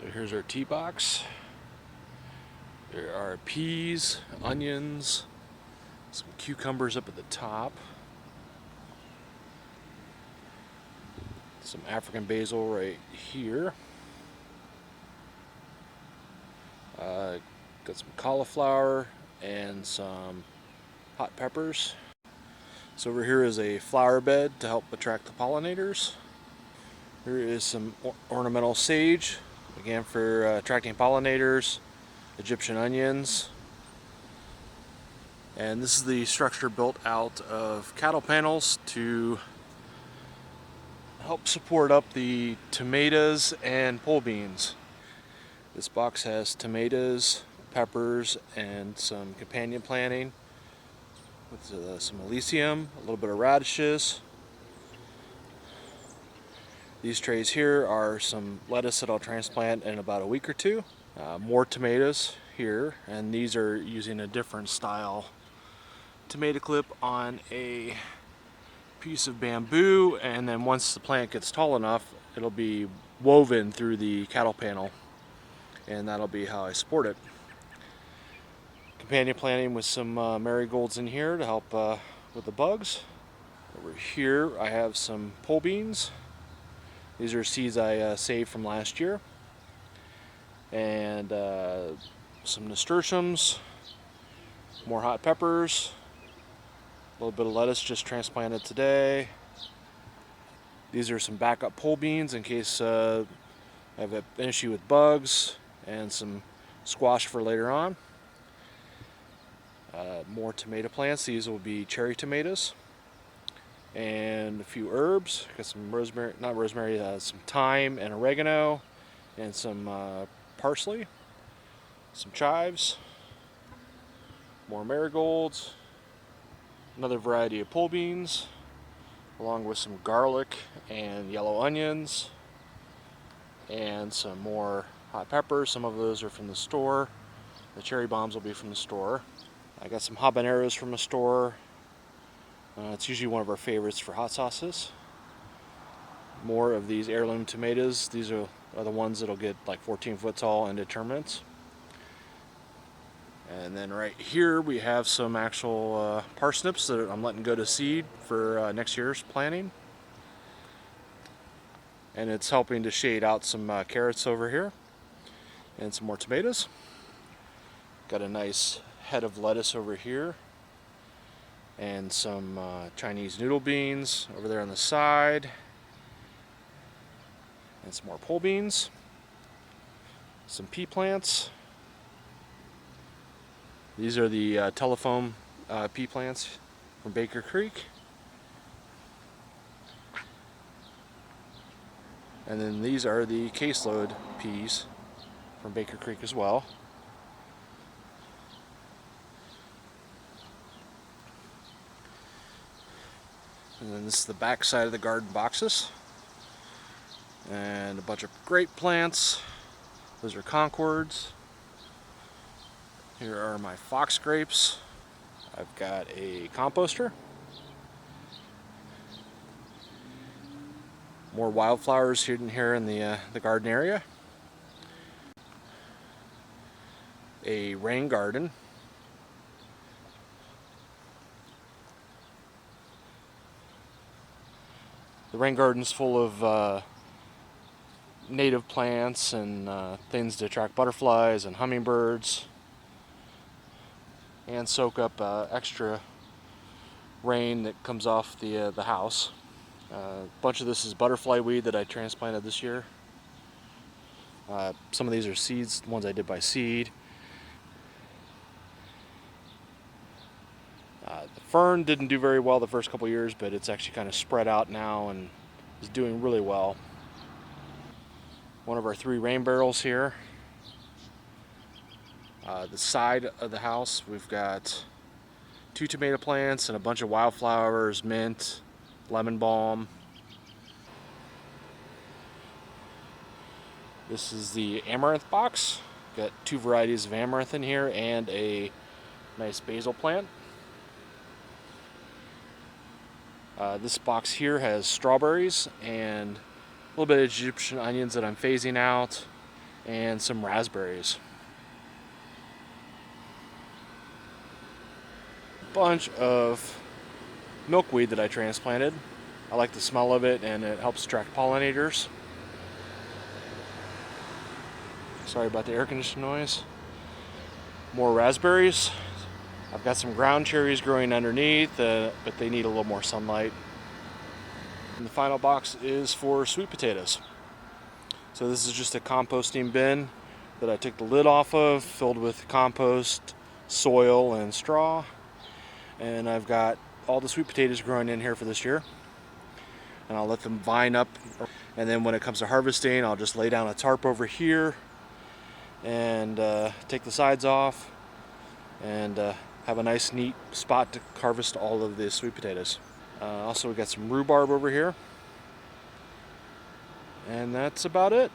So here's our tea box. There are peas, onions, some cucumbers up at the top, some African basil right here. Got some cauliflower and some hot peppers. So over here is a flower bed to help attract the pollinators. Here is some ornamental sage, again for attracting pollinators, Egyptian onions. And this is the structure built out of cattle panels to help support up the tomatoes and pole beans. This box has tomatoes, peppers, and some companion planting with some Elysium, a little bit of radishes. These trays here are some lettuce that I'll transplant in about a week or two. More tomatoes here, and these are using a different style tomato clip on a piece of bamboo, and then once the plant gets tall enough, it'll be woven through the cattle panel, and that'll be how I support it. Companion planting with some marigolds in here to help with the bugs. Over here I have some pole beans. These are seeds I saved from last year. And some nasturtiums, more hot peppers, a little bit of lettuce just transplanted today. These are some backup pole beans in case I have an issue with bugs, and some squash for later on. More tomato plants. These will be cherry tomatoes. And a few herbs. Got some rosemary, not rosemary, some thyme and oregano, and some parsley, some chives, more marigolds, another variety of pole beans, along with some garlic and yellow onions, and some more hot peppers. Some of those are from the store. The cherry bombs will be from the store. I got some habaneros from the store. It's usually one of our favorites for hot sauces. More of these heirloom tomatoes. These are the ones that'll get like 14 foot tall indeterminates. And then right here we have some actual parsnips that I'm letting go to seed for next year's planting. And it's helping to shade out some carrots over here and some more tomatoes. Got a nice head of lettuce over here, and some Chinese noodle beans over there on the side, and some more pole beans, some pea plants. These are the telefoam pea plants from Baker Creek. And then these are the caseload peas from Baker Creek as well. And then this is the back side of the garden boxes. And a bunch of grape plants. Those are Concords. Here are my fox grapes. I've got a composter. More wildflowers hidden here in the garden area. A rain garden. The rain garden's full of native plants and things to attract butterflies and hummingbirds, and soak up extra rain that comes off the house. A bunch of this is butterfly weed that I transplanted this year. Some of these are seeds, the ones I did by seed. The fern didn't do very well the first couple years, but it's actually kind of spread out now and is doing really well. One of our 3 rain barrels here. The side of the house, we've got 2 tomato plants and a bunch of wildflowers, mint, lemon balm. This is the Amaranth box. Got 2 varieties of Amaranth in here and a nice basil plant. This box here has strawberries and a little bit of Egyptian onions that I'm phasing out, and some raspberries. Bunch of milkweed that I transplanted. I like the smell of it, and it helps attract pollinators. Sorry about the air conditioning noise. More raspberries. I've got some ground cherries growing underneath, but they need a little more sunlight. And the final box is for sweet potatoes. So this is just a composting bin that I took the lid off of, filled with compost, soil, and straw. And I've got all the sweet potatoes growing in here for this year. And I'll let them vine up. And then when it comes to harvesting, I'll just lay down a tarp over here and take the sides off and have a nice neat spot to harvest all of the sweet potatoes. Also, we got some rhubarb over here. And that's about it.